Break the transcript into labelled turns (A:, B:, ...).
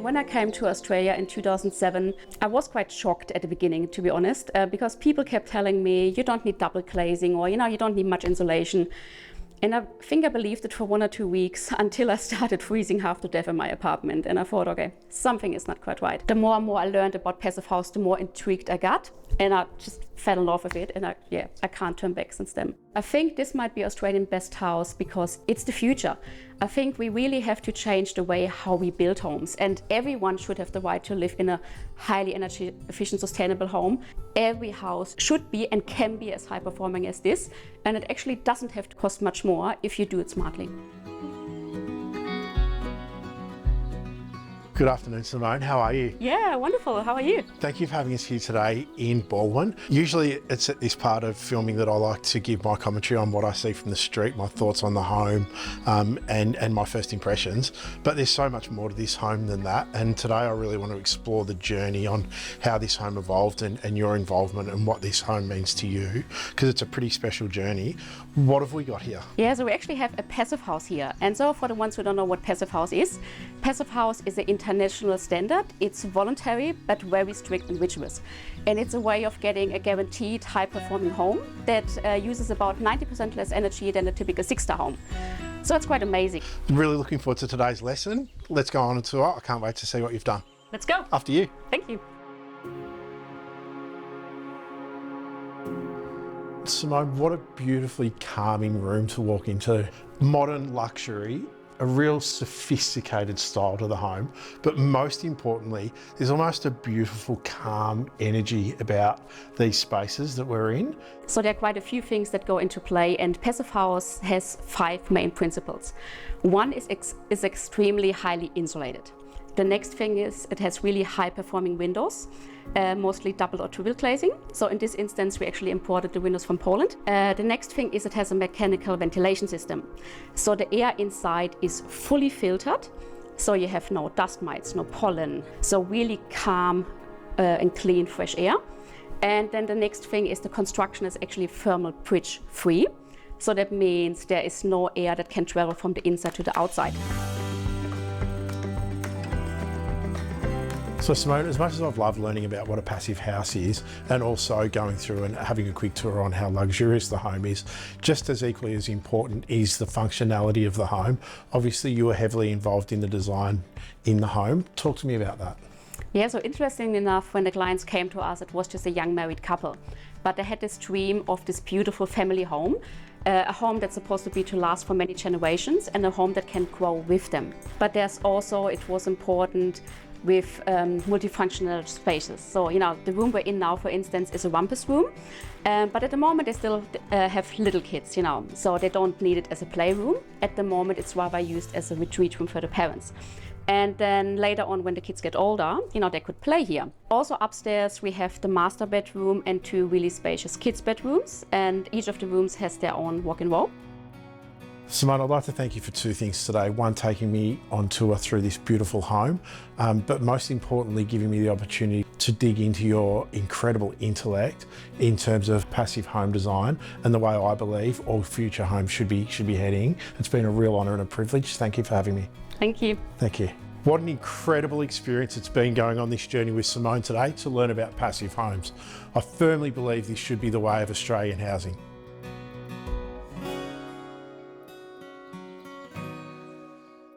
A: When I came to Australia in 2007, I was quite shocked at the beginning, to be honest, because people kept telling me, you don't need double glazing, or you don't need much insulation. And I think I believed it for 1 or 2 weeks until I started freezing half to death in my apartment. And I thought, okay, something is not quite right. The more and more I learned about Passive House, the more intrigued I got. And I just fell in love with it. And I can't turn back since then. I think this might be Australian best house because it's the future. I think we really have to change the way how we build homes. And everyone should have the right to live in a highly energy efficient, sustainable home. Every house should be and can be as high performing as this. And it actually doesn't have to cost much more if you do it smartly.
B: Good afternoon, Simone. How are you?
A: Yeah, wonderful. How are you?
B: Thank you for having us here today in Balwyn. Usually it's at this part of filming that I like to give my commentary on what I see from the street, my thoughts on the home, and my first impressions. But there's so much more to this home than that. And today I really want to explore the journey on how this home evolved and your involvement and what this home means to you, because it's a pretty special journey. What have we got here?
A: Yeah, so we actually have a passive house here. And so for the ones who don't know what passive house is an international standard. It's voluntary but very strict and rigorous. And it's a way of getting a guaranteed high-performing home that uses about 90% less energy than a typical 6-star home. So it's quite amazing.
B: I'm really looking forward to today's lesson. Let's go on a tour. I can't wait to see what you've done.
A: Let's go.
B: After you.
A: Thank you.
B: Simone, what a beautifully calming room to walk into. Modern luxury, a real sophisticated style to the home, but most importantly, there's almost a beautiful, calm energy about these spaces that we're in.
A: So there are quite a few things that go into play, and Passive House has 5 main principles. One is extremely highly insulated. The next thing is it has really high-performing windows, mostly double or triple glazing. So in this instance, we actually imported the windows from Poland. The next thing is it has a mechanical ventilation system. So the air inside is fully filtered, so you have no dust mites, no pollen. So really calm and clean, fresh air. And then the next thing is the construction is actually thermal bridge free. So that means there is no air that can travel from the inside to the outside.
B: So Simone, as much as I've loved learning about what a passive house is and also going through and having a quick tour on how luxurious the home is, just as equally as important is the functionality of the home. Obviously you were heavily involved in the design in the home. Talk to me about that.
A: Yeah, so interesting enough, when the clients came to us, it was just a young married couple. But they had this dream of this beautiful family home, a home that's supposed to be to last for many generations and a home that can grow with them. But there's also, it was important with multifunctional spaces. So, the room we're in now, for instance, is a rumpus room. But at the moment, they still have little kids, so they don't need it as a playroom. At the moment, it's rather used as a retreat room for the parents. And then later on, when the kids get older, they could play here. Also upstairs, we have the master bedroom and 2 really spacious kids' bedrooms. And each of the rooms has their own walk-in robe.
B: Simone, I'd like to thank you for 2 things today. One, taking me on tour through this beautiful home, but most importantly, giving me the opportunity to dig into your incredible intellect in terms of passive home design and the way I believe all future homes should be heading. It's been a real honour and a privilege. Thank you for having me.
A: Thank you.
B: Thank you. What an incredible experience it's been going on this journey with Simone today to learn about passive homes. I firmly believe this should be the way of Australian housing.